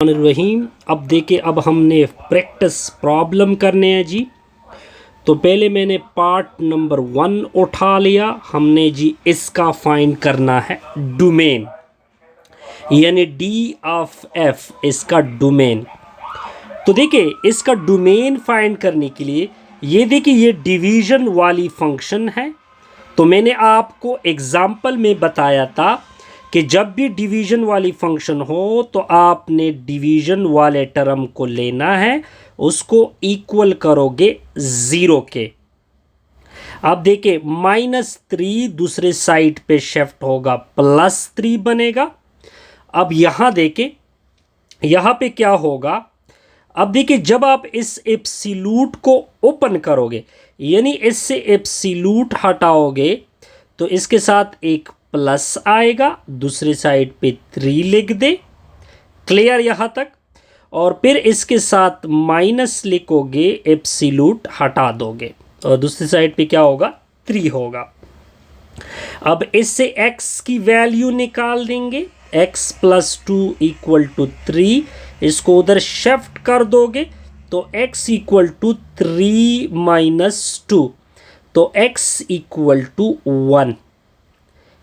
रहीम। अब देखिए, अब हमने प्रैक्टिस प्रॉब्लम करने हैं जी। तो पहले मैंने पार्ट नंबर 1 उठा लिया, हमने जी इसका फाइंड करना है डोमेन, यानी डी ऑफ एफ इसका डोमेन। तो देखिए, इसका डोमेन फाइंड करने के लिए ये देखिए, ये डिवीजन वाली फंक्शन है। तो मैंने आपको एग्जाम्पल में बताया था कि जब भी डिवीजन वाली फंक्शन हो तो आपने डिवीजन वाले टर्म को लेना है, उसको इक्वल करोगे 0 के। अब देखिए, -3 दूसरे साइड पे शिफ्ट होगा, +3 बनेगा। अब यहां देखिए, यहां पे क्या होगा। अब देखिए, जब आप इस एप्सिलूट को ओपन करोगे, यानी इससे एप्सिलूट हटाओगे, तो इसके साथ एक प्लस आएगा, दूसरी साइड पे 3 लिख दे। क्लियर यहां तक? और फिर इसके साथ माइनस लिखोगे, एप्सिलूट हटा दोगे और दूसरी साइड पे क्या होगा, 3 होगा। अब इससे x की वैल्यू निकाल देंगे, x + 2 = 3। इसको उधर शिफ्ट कर दोगे तो x = 3 - 2, तो x = 1।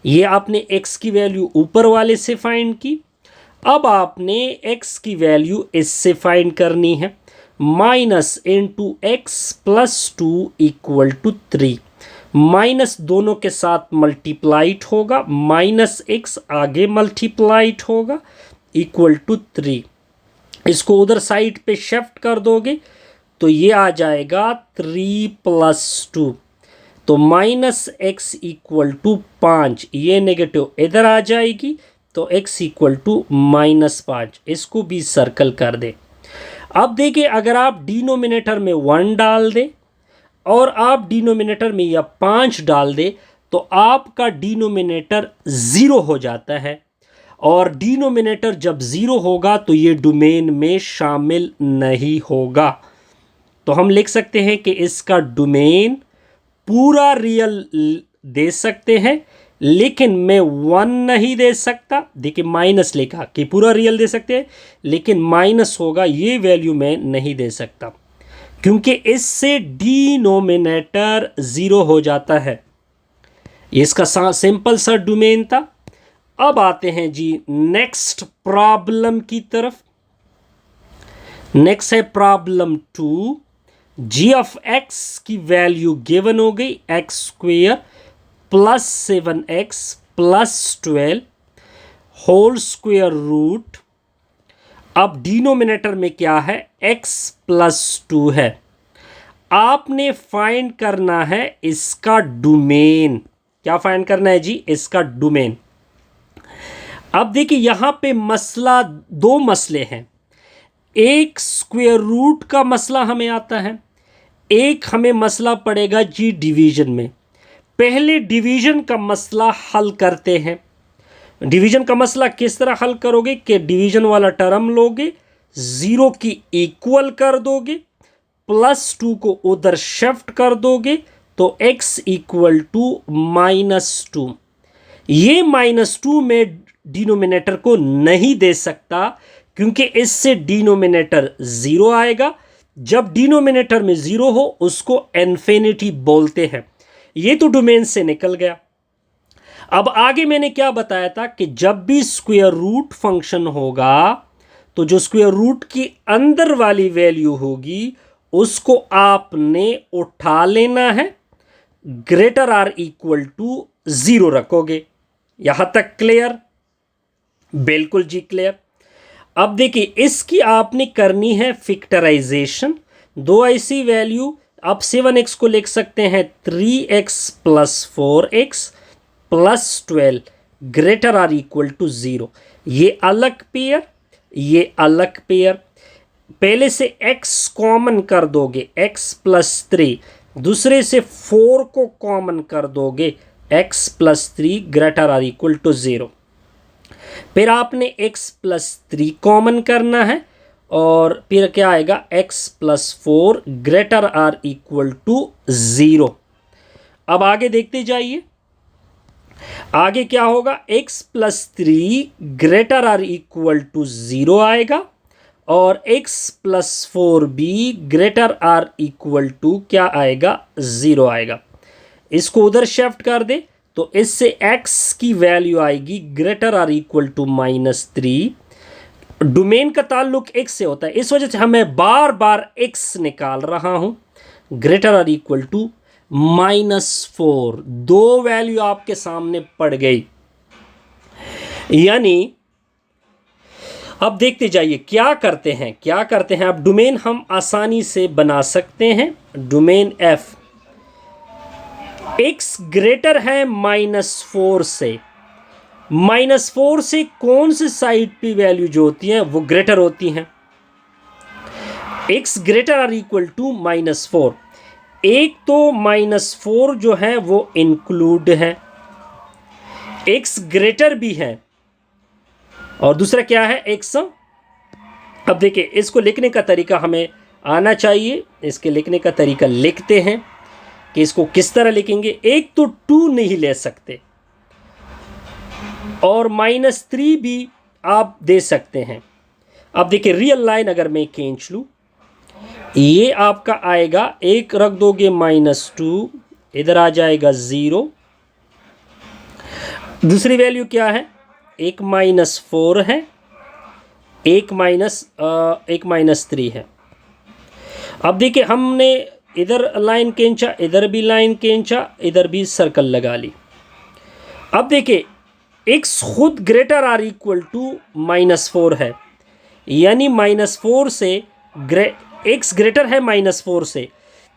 ये आपने x की वैल्यू ऊपर वाले से फाइंड की। अब आपने x की वैल्यू इससे फाइंड करनी है। -(x + 2 = 3). माइनस दोनों के साथ मल्टीप्लाइड होगा, -x आगे मल्टीप्लाइड होगा, = 3। इसको उधर साइड पे शिफ्ट कर दोगे तो ये आ जाएगा 3 + 2, तो -x = 5। ये नेगेटिव इधर आ जाएगी तो x = -5। इसको भी सर्कल कर दे। अब देखिए, अगर आप डिनोमिनेटर में 1 डाल दे और आप डिनोमिनेटर में या 5 डाल दे तो आपका डिनोमिनेटर 0 हो जाता है, और डिनोमिनेटर जब 0 होगा तो ये डोमेन में शामिल नहीं होगा। तो हम लिख सकते हैं कि इसका डोमेन पूरा रियल दे सकते हैं, लेकिन मैं 1 नहीं दे सकता। देखिए, माइनस लिखा कि पूरा रियल दे सकते हैं, लेकिन माइनस होगा, ये वैल्यू मैं नहीं दे सकता क्योंकि इससे डिनोमिनेटर 0 हो जाता है। इसका सिंपल सा डोमेन था। अब आते हैं जी नेक्स्ट प्रॉब्लम की तरफ। नेक्स्ट है प्रॉब्लम 2। g(x) की वैल्यू गिवन हो गई, x² + 7x + 12 whole square root. अब डिनोमिनेटर में क्या है, x + 2 है। आपने फाइंड करना है इसका डोमेन। क्या फाइंड करना है जी, इसका डोमेन। अब देखिए, यहां पे मसला, 2 मसले हैं। एक स्क्वायर रूट का मसला हमें आता है, एक हमें मसला पड़ेगा जी डिवीजन में। पहले डिवीजन का मसला हल करते हैं। डिवीजन का मसला किस तरह हल करोगे कि डिवीजन वाला टर्म लोगे, 0 की इक्वल कर दोगे, +2 को उधर शिफ्ट कर दोगे तो x = -2। ये -2 में डिनोमिनेटर को नहीं दे सकता क्योंकि इससे डिनोमिनेटर 0 आएगा। जब डिनोमिनेटर में 0 हो उसको इन्फिनिटी बोलते हैं। ये तो डोमेन से निकल गया। अब आगे मैंने क्या बताया था कि जब भी स्क्वायर रूट फंक्शन होगा तो जो स्क्वायर रूट की अंदर वाली वैल्यू होगी उसको आपने उठा लेना है, > 0 रखोगे। यहां तक क्लियर? बिल्कुल जी क्लियर। अब देखिए, इसकी आपने करनी है फैक्टराइजेशन। 2 ऐसी वैल्यू, आप 7x को लिख सकते हैं 3x + 4x + 12 > 0। ये अलग पेयर, ये अलग पेयर। पहले से x कॉमन कर दोगे, x + 3। दूसरे से 4 को कॉमन कर दोगे, x + 3 > 0। फिर आपने x + 3 कॉमन करना है और फिर क्या आएगा, x + 4 > 0। अब आगे देखते जाइए, आगे क्या होगा, x + 3 > 0 आएगा और x plus 4b greater or equal to क्या आएगा, 0 आएगा। इसको उधर शिफ्ट कर दे तो इससे x की वैल्यू आएगी greater or equal to -3। Domain का ताल्लुक x से होता है, इस वजह से हमें बार बार x निकाल रहा हूं। ग्रेटर आर इक्वल टू -4, दो वैल्यू आपके सामने पड़ गई। यानी अब देखते जाइए क्या करते हैं। अब डोमेन हम आसानी से बना सकते हैं। डोमेन f x ग्रेटर है -4 से, -4 से कौन से साइड पे वैल्यू जो होती हैं वो ग्रेटर होती हैं, x greater or equal to -4। एक तो -4 जो है वो इंक्लूड है, x ग्रेटर भी है, और दूसरा क्या है x। अब देखिए इसको लिखने का तरीका हमें आना चाहिए। इसके लिखने का तरीका लिखते हैं कि इसको किस तरह लिखेंगे। एक तो 2 नहीं ले सकते और -3 भी आप दे सकते हैं। अब देखिए रियल लाइन अगर मैं खींच लूं, ये आपका आएगा, एक रख दोगे -2, इधर आ जाएगा 0। दूसरी वैल्यू क्या है, एक -4 है, एक -3 है। अब देखिए हमने इधर लाइन खींचा, इधर भी लाइन खींचा, इधर भी सर्कल लगा ली। अब देखिए x खुद ग्रेटर आर इक्वल टू -4 है, यानी -4 से x ग्रेटर है -4 से,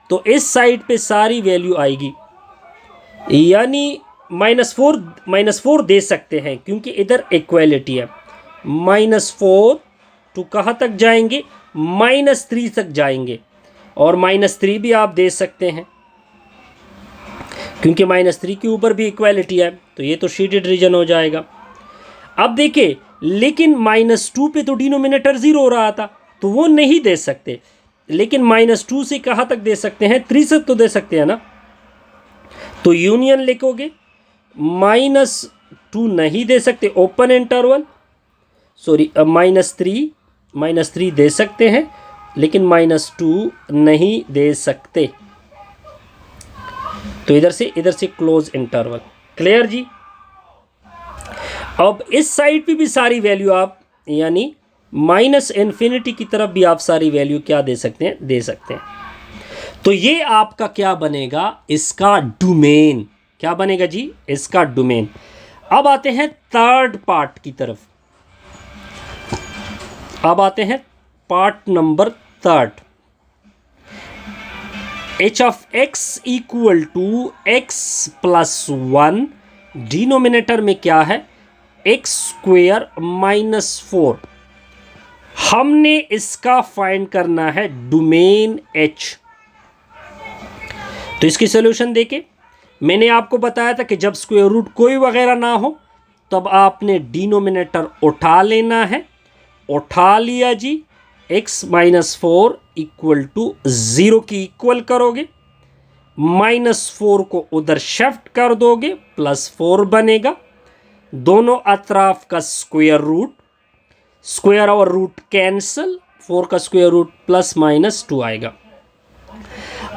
तो इस साइड पे सारी वैल्यू आएगी, यानी -4 दे सकते हैं क्योंकि इधर इक्वलिटी है। -4 टू कहाँ तक जाएंगे, -3 तक जाएंगे, और -3 भी आप दे सकते हैं क्योंकि -3 के ऊपर भी इक्वलिटी है, तो ये तो शेडेड रीजन हो जाएगा। अब देखिए लेकिन -2 पे तो डिनोमिनेटर 0 हो रहा था, तो वो नहीं दे सकते, लेकिन -2 से कहाँ तक दे सकते हैं, 3 से तो दे सकते हैं ना। तो यूनियन लिखोगे, -2 नहीं दे सकते, ओपन इंटरवल, सॉरी -3 दे सकते हैं, लेकिन -2 नहीं दे सकते। तो इधर से क्लोज इंटरवल। क्लियर जी। अब इस साइड पे भी सारी वैल्यू आप, यानी -इन्फिनिटी की तरफ भी आप सारी वैल्यू क्या दे सकते हैं, तो ये आपका क्या बनेगा, इसका डोमेन। क्या बनेगा जी, इसका डोमेन। अब आते हैं थर्ड पार्ट की तरफ, अब आते हैं part number third. h of x equal to x plus 1, denominator में क्या है, x स्क्वेयर -4। हमने इसका फाइंड करना है डोमेन h। तो इसकी सॉल्यूशन देखें, मैंने आपको बताया था कि जब स्क्वायर रूट कोई वगैरह ना हो तब आपने डिनोमिनेटर उठा लेना है। उठा लिया जी, x -4 इक्वल टू 0 की इक्वल करोगे, -4 को उधर शिफ्ट कर दोगे, +4 बनेगा। दोनों अतराफ का स्क्वायर रूट, स्क्वायर और रूट कैंसल, 4 का स्क्वायर रूट +-2 आएगा।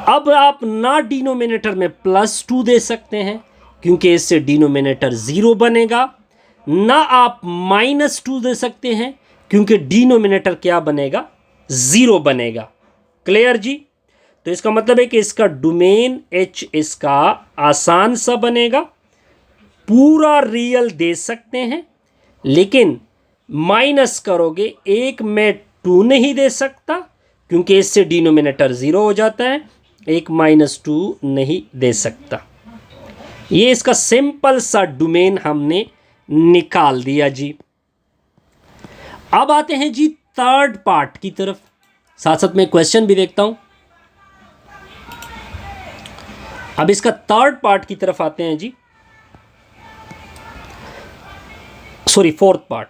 अब आप ना डिनोमिनेटर में +2 दे सकते हैं क्योंकि इससे डिनोमिनेटर 0 बनेगा, ना आप -2 दे सकते हैं क्योंकि डिनोमिनेटर क्या बनेगा, 0 बनेगा। क्लियर जी। तो इसका मतलब है कि इसका डोमेन h इसका आसान सा बनेगा, पूरा रियल दे सकते हैं, लेकिन माइनस करोगे, एक में 2 नहीं दे सकता क्योंकि इससे डिनोमिनेटर 0 हो जाता है, एक -2 नहीं दे सकता। ये इसका सिंपल सा डोमेन हमने निकाल दिया जी। अब आते हैं जी थर्ड पार्ट की तरफ, साथ साथ में क्वेश्चन भी देखता हूं। अब इसका थर्ड पार्ट की तरफ आते हैं जी, sorry fourth part.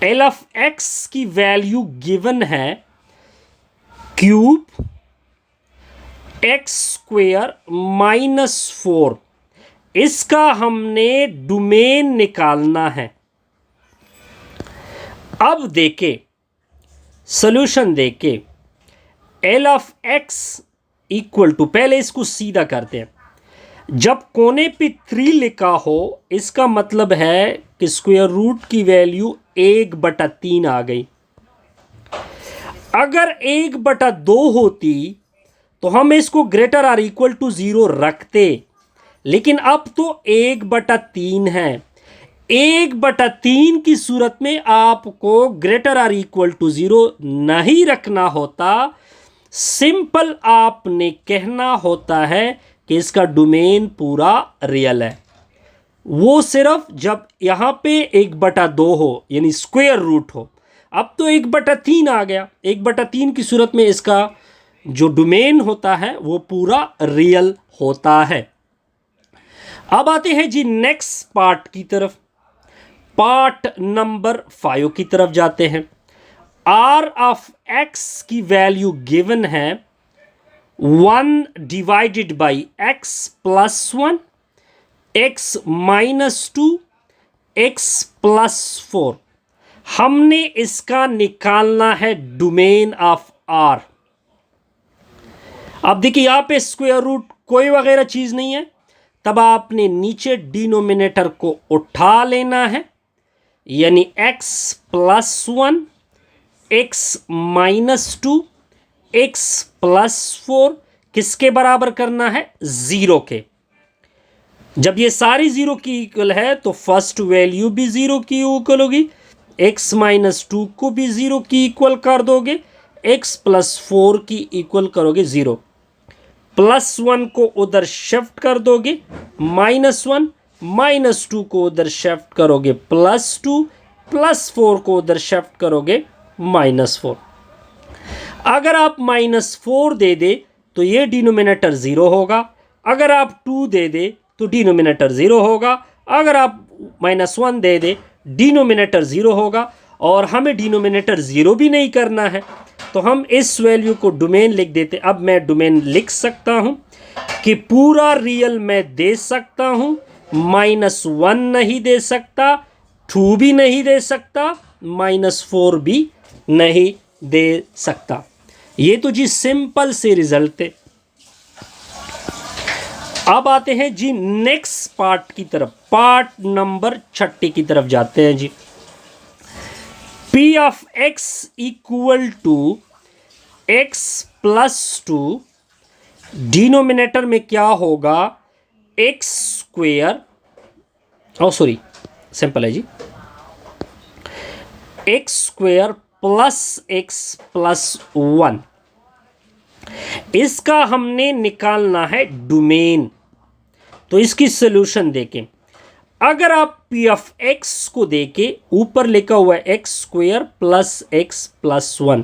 L of X की वैल्यू गिवन है क्यूब एक्स स्क्वेयर -4, इसका हमने डोमेन निकालना है। अब देखे सॉल्यूशन देखे L of X equal to, पहले इसको सीधा करते हैं। जब कोने पे 3 लिखा हो इसका मतलब है कि स्क्वायर रूट की वैल्यू 1/3 आ गई। अगर 1/2 होती तो हम इसको ग्रेटर आर इक्वल टू 0 रखते, लेकिन अब तो 1/3 है। 1/3 की सूरत में आपको ग्रेटर आर इक्वल टू 0 नहीं रखना होता। सिंपल आपने कहना होता है कि इसका डोमेन पूरा रियल है। वो सिर्फ जब यहां पे 1/2 हो यानी स्क्वायर रूट हो। अब तो 1/3 आ गया, 1/3 की सूरत में इसका जो डोमेन होता है वो पूरा रियल होता है। अब आते हैं जी नेक्स्ट पार्ट की तरफ, पार्ट नंबर 5 की तरफ जाते हैं। आर ऑफ एक्स की वैल्यू गिवन है 1 divided by x plus 1, x minus 2, x plus 4। हमने इसका निकालना है डोमेन ऑफ आर। अब देखिए यहां पे स्क्वायर रूट कोई वगैरह चीज नहीं है, तब आपने नीचे डिनोमिनेटर को उठा लेना है, यानी x plus 1, x minus 2, x plus 4 किसके बराबर करना है? 0 के। जब ये सारी 0 की इक्वल है तो फर्स्ट वैल्यू भी 0 की इक्वल होगी, x माइनस 2 को भी 0 की इक्वल कर दोगे, x प्लस 4 की इक्वल करोगे 0, प्लस 1 को उधर शिफ्ट कर दोगे माइनस 1, माइनस 2 को उधर शिफ्ट करोगे प्लस 2, प्लस 4 को उधर शिफ्ट करोगे माइनस 4। अगर आप माइनस 4 दे दे तो ये डिनोमिनेटर 0 होगा, अगर आप 2 दे दे तो डिनोमिनेटर 0 होगा, अगर आप माइनस 1 दे दे डिनोमिनेटर 0 होगा। और हमें डिनोमिनेटर 0 भी नहीं करना है तो हम इस वैल्यू को डोमेन लिख देते। अब मैं डोमेन लिख सकता हूं कि पूरा रियल मैं दे सकता हूं, -1 नहीं दे सकता, 2 भी नहीं दे सकता, -4 भी नहीं दे सकता। ये तो जी सिंपल से रिजल्ट है। अब आते हैं जी नेक्स्ट पार्ट की तरफ, पार्ट नंबर 6 की तरफ जाते हैं जी। P of x equal to x plus 2, denominator में क्या होगा? x स्क्वेयर, सॉरी सिंपल है जी, x square plus x plus 1। इसका हमने निकालना है डोमेन। तो इसकी सॉल्यूशन देखें। अगर आप p ऑफ x को देखें, ऊपर लिखा हुआ है x square plus x plus 1,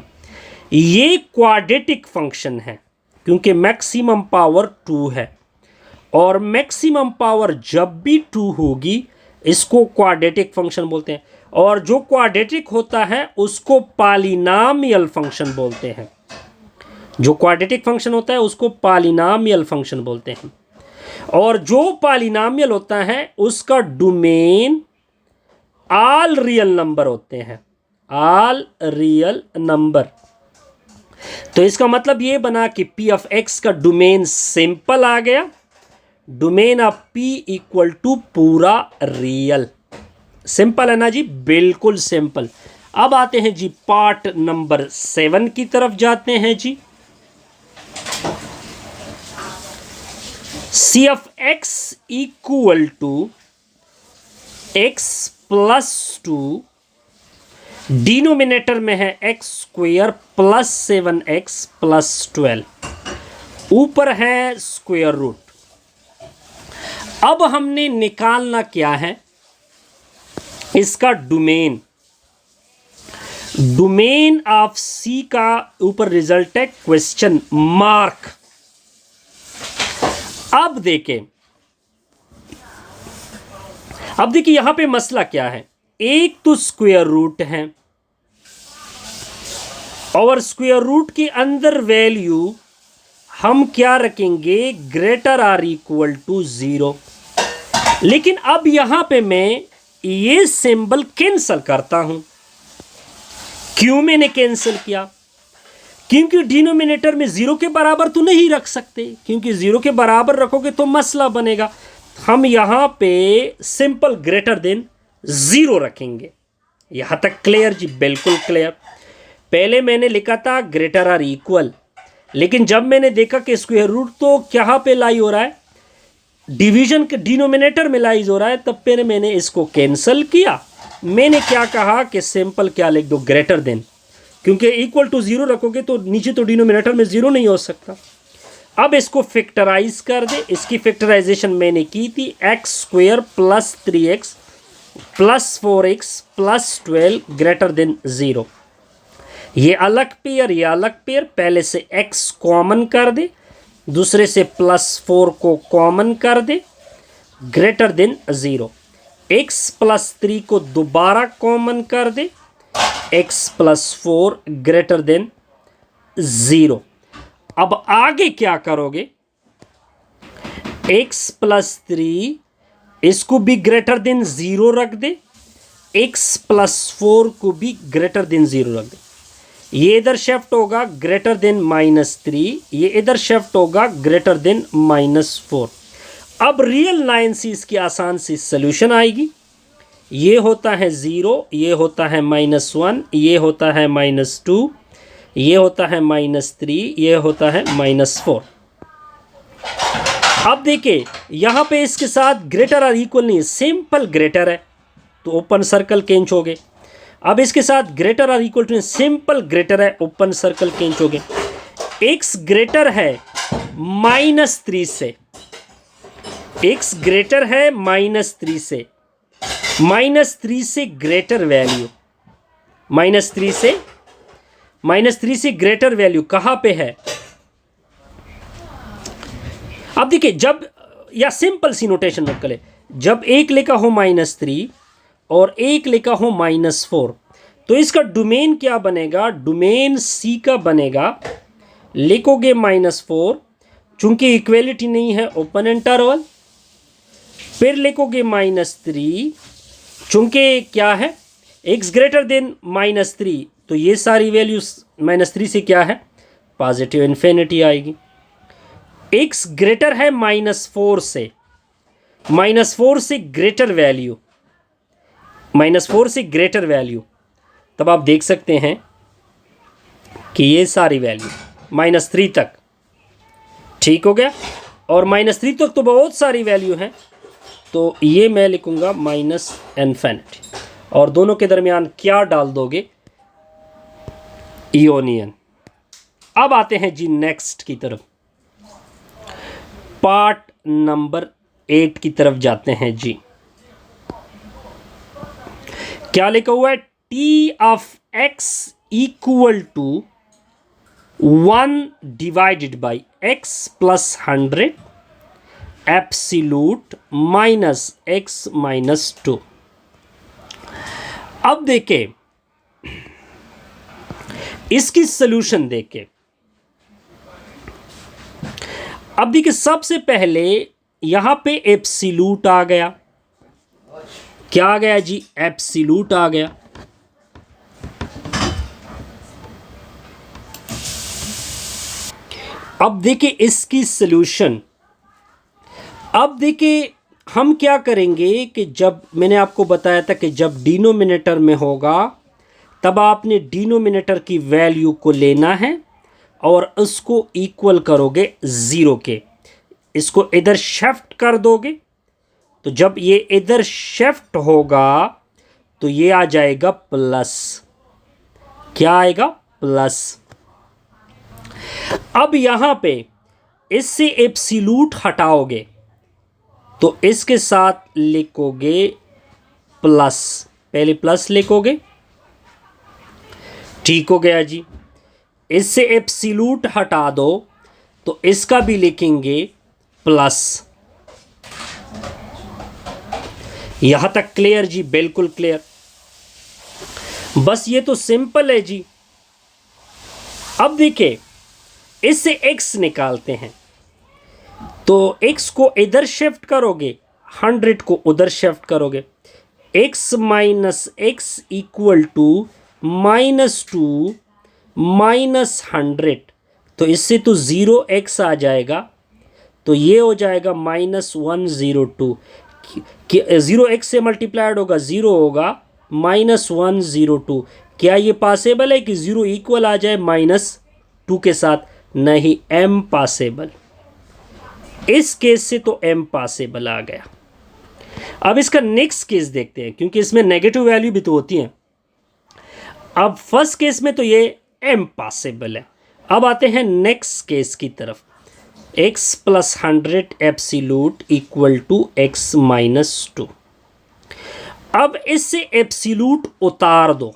ये क्वाड्रेटिक फंक्शन है क्योंकि मैक्सिमम पावर 2 है, और मैक्सिमम पावर जब भी 2 होगी इसको क्वाड्रेटिक फंक्शन बोलते हैं, और जो क्वाड्रेटिक होता है उसको पॉलिनॉमियल फंक्शन बोलते हैं। जो क्वाड्रेटिक फंक्शन होता है उसको पॉलिनॉमियल फंक्शन बोलते हैं, और जो पॉलिनॉमियल होता है उसका डोमेन ऑल रियल नंबर होते हैं, ऑल रियल नंबर। तो इसका मतलब ये बना कि p ऑफ x का डोमेन सिंपल आ गया, domain of p equal to पूरा रियल। सिंपल है ना जी, बिल्कुल सिंपल। अब आते हैं जी पार्ट नंबर 7 की तरफ जाते हैं जी। C of x equal to x plus 2, denominator में है x square plus 7x plus 12, ऊपर है स्क्वेयर रूट। अब हमने निकालना क्या है? इसका डोमेन। डोमेन ऑफ C का ऊपर रिजल्ट है क्वेश्चन मार्क। अब देखें, अब देखिए यहां पे मसला क्या है। एक तो स्क्वायर रूट है और स्क्वायर रूट के अंदर वैल्यू हम क्या रखेंगे? Greater or equal to 0। लेकिन अब यहां पे मैं ये सिंबल कैंसल करता हूं, क्यों मैंने कैंसिल किया? क्योंकि डिनोमिनेटर में जीरो के बराबर तो नहीं रख सकते, क्योंकि जीरो के बराबर रखोगे तो मसला बनेगा। हम यहां पे सिंपल ग्रेटर देन जीरो रखेंगे। यहां तक क्लियर जी? बिल्कुल क्लियर। पहले मैंने लिखा था ग्रेटर आर इक्वल, लेकिन जब मैंने देखा कि स्क्वायर रूट तो क्या पे लाई हो रहा है, डिवीजन के डिनोमिनेटर में लाइज हो रहा है, तब फिर मैंने इसको कैंसिल किया। मैंने क्या कहा कि सिंपल क्या लिख दो, ग्रेटर देन, क्योंकि इक्वल टू जीरो रखोगे तो नीचे तो डिनोमिनेटर में जीरो नहीं हो सकता। अब इसको फैक्टराइज कर दे। इसकी फैक्टराइजेशन मैंने की थी, x square plus 3x plus 4x plus 12 greater than zero. ये अलग पेयर, ये अलग पेयर। पहले से x कॉमन कर दे, दूसरे से +4 को कॉमन कर दे, ग्रेटर देन जीरो। x + 3 को दोबारा कॉमन कर दे, x + 4 ग्रेटर देन जीरो। अब आगे क्या करोगे? x + 3 इसको भी ग्रेटर देन जीरो रख दे, x + 4 को भी ग्रेटर देन जीरो रख दे। ये इधर शिफ्ट होगा ग्रेटर देन -3, ये इधर शिफ्ट होगा ग्रेटर देन -4। अब रियल लाइन से इसकी आसान सी सोल्यूशन आएगी। ये होता है 0, ये होता है -1, ये होता है -2, ये होता है -3, ये होता है -4। अब देखिए यहां पे इसके साथ ग्रेटर और इक्वल नहीं, सिंपल ग्रेटर है तो ओपन सर्कल कैंच हो गए। अब इसके साथ ग्रेटर और इक्वल टू सिंपल ग्रेटर है, ओपन सर्कल कैंच हो गए। x ग्रेटर है -3 से, x ग्रेटर है -3 से, -3 से ग्रेटर वैल्यू, -3 से ग्रेटर वैल्यू कहां पे है? अब देखिए जब, या सिंपल सी नोटेशन नोट करें, जब एक लिखा हो -3 और एक लिखा हो -4, तो इसका डोमेन क्या बनेगा? डोमेन C का बनेगा, लिखोगे -4, चूंकि इक्वेलिटी नहीं है ओपन इंटरवल, फिर लिखोगे -3, चूंकि क्या है x ग्रेटर देन -3, तो ये सारी वैल्यूज -3 से क्या है, पॉजिटिव इन्फिनिटी आएगी। x ग्रेटर है -4 से, -4 से ग्रेटर वैल्यू, -4 से ग्रेटर वैल्यू, तब आप देख सकते हैं कि ये सारी वैल्यू -3 तक, ठीक हो गया। और -3 तक तो बहुत सारी वैल्यू हैं, तो ये मैं लिखूंगा -इन्फिनिटी, और दोनों के दरमियान क्या डाल दोगे? यूनियन। अब आते हैं जी नेक्स्ट की तरफ, पार्ट नंबर 8 की तरफ जाते हैं जी। क्या लिखा हुआ है? t of x equal to 1 divided by x plus 100 absolute minus x minus 2। अब देखें इसकी सोल्यूशन देखें। अब देखिए सबसे पहले यहां पे एब्सोल्यूट आ गया। क्या आ गया जी? एब्सोल्यूट आ गया। अब देखिए इसकी सोल्यूशन। अब देखिए हम क्या करेंगे कि जब मैंने आपको बताया था कि जब डिनोमिनेटर में होगा तब आपने डिनोमिनेटर की वैल्यू को लेना है और उसको इक्वल करोगे 0 के। इसको इधर शिफ्ट कर दोगे, तो जब ये इधर शिफ्ट होगा तो ये आ जाएगा प्लस। क्या आएगा? प्लस। अब यहां पे इससे एब्सोल्यूट हटाओगे तो इसके साथ लिखोगे प्लस, पहले प्लस लिखोगे, ठीक हो गया जी। इससे एब्सोल्यूट हटा दो तो इसका भी लिखेंगे प्लस। यहां तक क्लियर जी? बिल्कुल क्लियर। बस ये तो सिंपल है जी। अब देखिए इससे x निकालते हैं, तो x को इधर शिफ्ट करोगे, 100 को उधर शिफ्ट करोगे, x minus X equal to -2 -100, तो इससे तो 0x आ जाएगा, तो ये हो जाएगा -102 कि 0x से मल्टीप्लाइड होगा 0 होगा, -102। क्या ये पॉसिबल है कि 0 इक्वल आ जाए -2 के साथ? नहीं, m पॉसिबल। इस केस से तो m पॉसिबल आ गया। अब इसका नेक्स्ट केस देखते हैं, क्योंकि इसमें नेगेटिव वैल्यू भी तो होती हैं। अब फर्स्ट केस में तो ये m पॉसिबल है। अब आते हैं नेक्स्ट केस की तरफ। x + 100 absolute equal to x - 2। अब इससे एब्सोल्यूट उतार दो,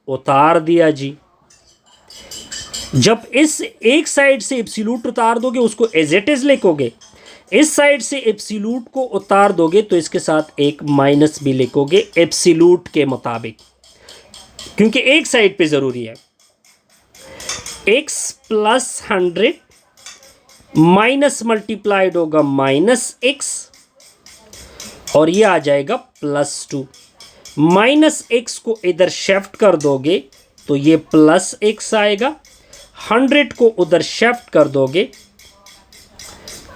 उतार दिया जी। जब इस एक साइड से एब्सोल्यूट उतार दोगे, उसको एज इट इज लिखोगे, इस साइड से एब्सोल्यूट को उतार दोगे तो इसके साथ एक माइनस भी लिखोगे एब्सोल्यूट के मुताबिक, क्योंकि एक साइड पे जरूरी है। x + 100 माइनस मल्टीप्लाइड होगा -x, और ये आ जाएगा +2। -x को इधर शिफ्ट कर दोगे तो ये +x आएगा, 100 को उधर शिफ्ट कर दोगे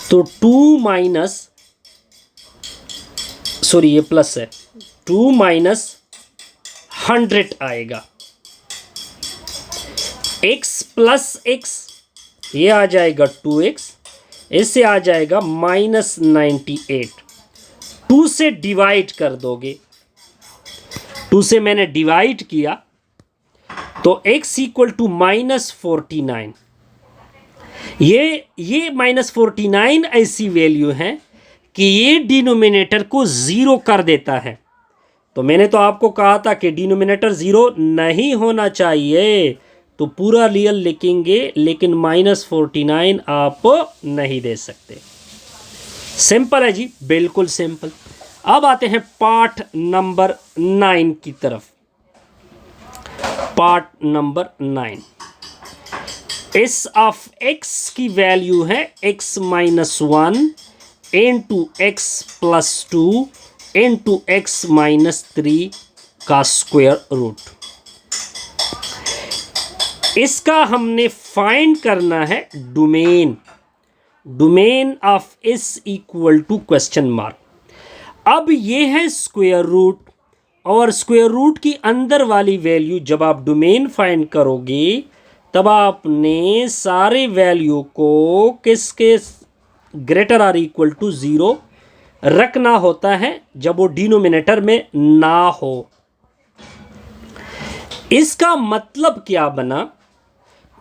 तो 2 ये प्लस है, 2 - 100 आएगा। x + x, ये आ जाएगा 2x, इससे आ जाएगा -98। 2 से डिवाइड कर दोगे, 2 से मैंने डिवाइड किया तो x = -49। ये -49 ऐसी वैल्यू है कि ये डिनोमिनेटर को 0 कर देता है। तो मैंने तो आपको कहा था कि डिनोमिनेटर 0 नहीं होना चाहिए, तो पूरा रियल लिखेंगे, लेकिन -49 आप नहीं दे सकते। सिंपल है जी, बिल्कुल सिंपल। अब आते हैं पार्ट नंबर 9 की तरफ। Part number 9, S of x की वैल्यू है x - 1 into x + 2 into x - 3 का स्क्वायर रूट। इसका हमने फाइंड करना है domain. Domain of s equal to question mark. अब ये है स्क्वायर रूट, और स्क्वायर रूट की अंदर वाली वैल्यू जब आप डोमेन फाइंड करोगे तब आपने सारे वैल्यू को किसके ग्रेटर आर इक्वल टू 0 रखना होता है, जब वो डिनोमिनेटर में ना हो। इसका मतलब क्या बना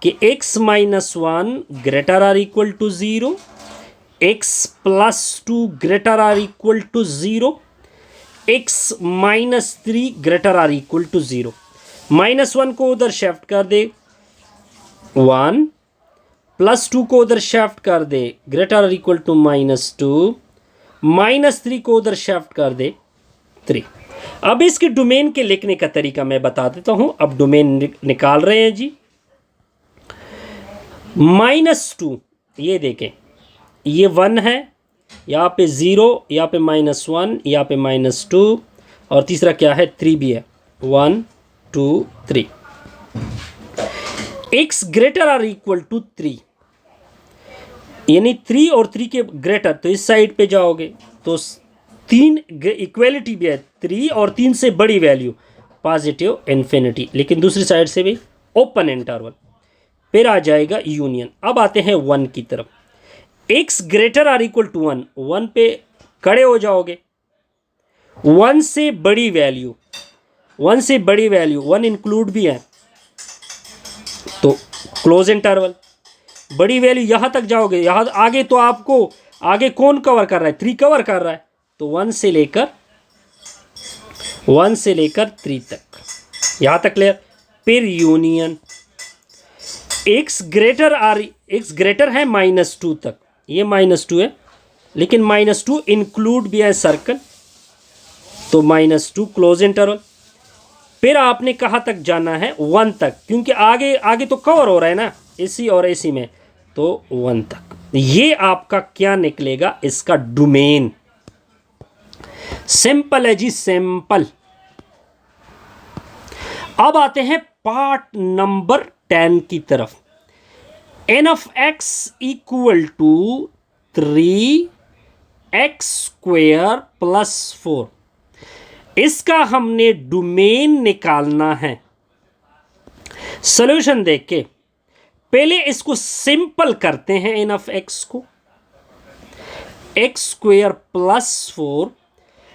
कि x - 1 greater or equal to 0, x + 2 greater or equal to 0, x - 3 greater or equal to 0। -1 को उधर शिफ्ट कर दे 1, +2 को उधर शिफ्ट कर दे ग्रेटर आर इक्वल टू -2, -3 को उधर शिफ्ट कर दे 3। अब इसके डोमेन के लिखने का तरीका मैं बता देता हूं। अब डोमेन निकाल रहे हैं जी। -2, ये देखें, ये 1 है, यहाँ पे 0, यहाँ पे -1, यहाँ पे -2, और तीसरा क्या है, 3 भी है, 1 2 3। x greater or equal to 3, यानी 3 और 3 के ग्रेटर, तो इस साइड पे जाओगे तो 3 इक्वेलिटी भी है, 3 और 3 से बड़ी वैल्यू पॉजिटिव इन्फिनिटी, लेकिन दूसरी साइड से भी ओपन इंटरवल, फिर आ जाएगा यूनियन। अब आते हैं 1 की तरफ। x greater or equal to 1, 1 पे खड़े हो जाओगे, 1 से बड़ी वैल्यू, 1 से बड़ी वैल्यू 1 इंक्लूड भी है तो क्लोज इंटरवल, बड़ी वैल्यू यहां तक जाओगे, यहां आगे तो आपको आगे कौन कवर कर रहा है, 3 कवर कर रहा है, तो 1 से लेकर 3 तक, यहां तक क्लियर। फिर यूनियन, x ग्रेटर है -2 तक, ये -2 है, लेकिन -2 इंक्लूड भी है सर्कल, तो -2 क्लोज इंटरवल। फिर आपने कहाँ तक जाना है, 1 तक, क्योंकि आगे तो कवर हो रहा है ना AC और AC में, तो 1 तक। ये आपका क्या निकलेगा, इसका डोमेन। सिंपल है जी, सिंपल। अब आते हैं पार्ट नंबर 10 की तरफ। N of X equal to 3x square plus 4। इसका हमने डोमेन निकालना है। सॉल्यूशन देख के पहले इसको सिंपल करते हैं। एन ऑफ एक्स को एक्स स्क्वेयर प्लस 4,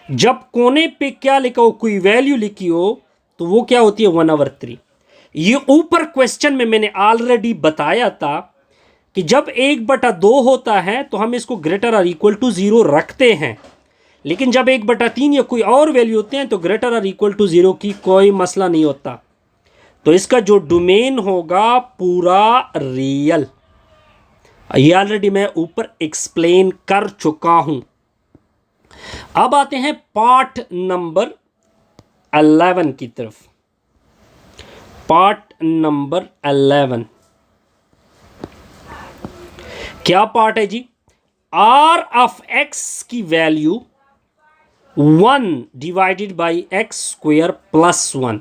जब कोने पे क्या लिखा हो, कोई वैल्यू लिखी हो, तो वो क्या होती है 1/3। ये ऊपर क्वेश्चन में मैंने ऑलरेडी बताया था कि जब 1/2 होता है तो हम इसको ग्रेटर और इक्वल टू 0 रखते हैं, लेकिन जब 1/3 या कोई और वैल्यू होते हैं तो ग्रेटर और इक्वल टू 0 की कोई मसला नहीं होता। तो इसका जो डोमेन होगा पूरा रियल, ये ऑलरेडी मैं ऊपर एक्सप्लेन कर चुका हूं। अब आते हैं पार्ट नंबर 11 की तरफ। पार्ट नंबर 11 क्या पार्ट है जी? आर ऑफ एक्स की value 1 divided by x square plus 1।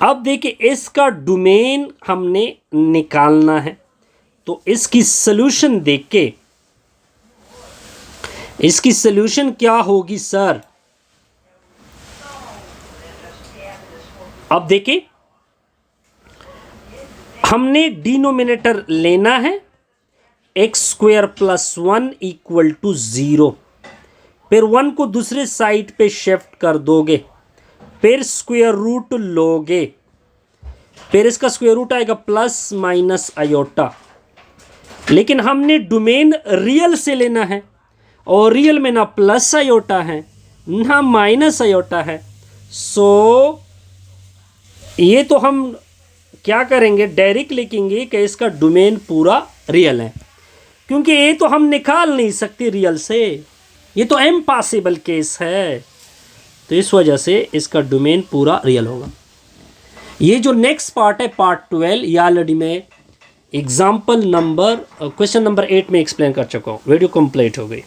अब देखिए इसका डोमेन हमने निकालना है, तो इसकी सॉल्यूशन देख के, इसकी सॉल्यूशन क्या होगी सर? अब देखिए हमने डिनोमिनेटर लेना है X square plus 1 equal to 0, फिर 1 को दूसरे साइड पे शिफ्ट कर दोगे, फिर स्क्वेयर रूट लोगे, फिर इसका स्क्वेयर रूट आएगा प्लस माइनस आयोटा। लेकिन हमने डोमेन रियल से लेना है, और रियल में ना प्लस आयोटा है ना माइनस आयोटा है। सो ये तो हम क्या करेंगे, डायरेक्ट लिखेंगे कि इसका डोमेन पूरा रियल है, क्योंकि ये तो हम निकाल नहीं सकते रियल से, ये तो इम्पॉसिबल केस है। तो इस वजह से इसका डोमेन पूरा रियल होगा। ये जो नेक्स्ट पार्ट है पार्ट 12, ये ऑलरेडी मैं एग्जाम्पल नंबर क्वेश्चन नंबर 8 में एक्सप्लेन कर चुका हूँ। वीडियो कंप्लीट हो गई।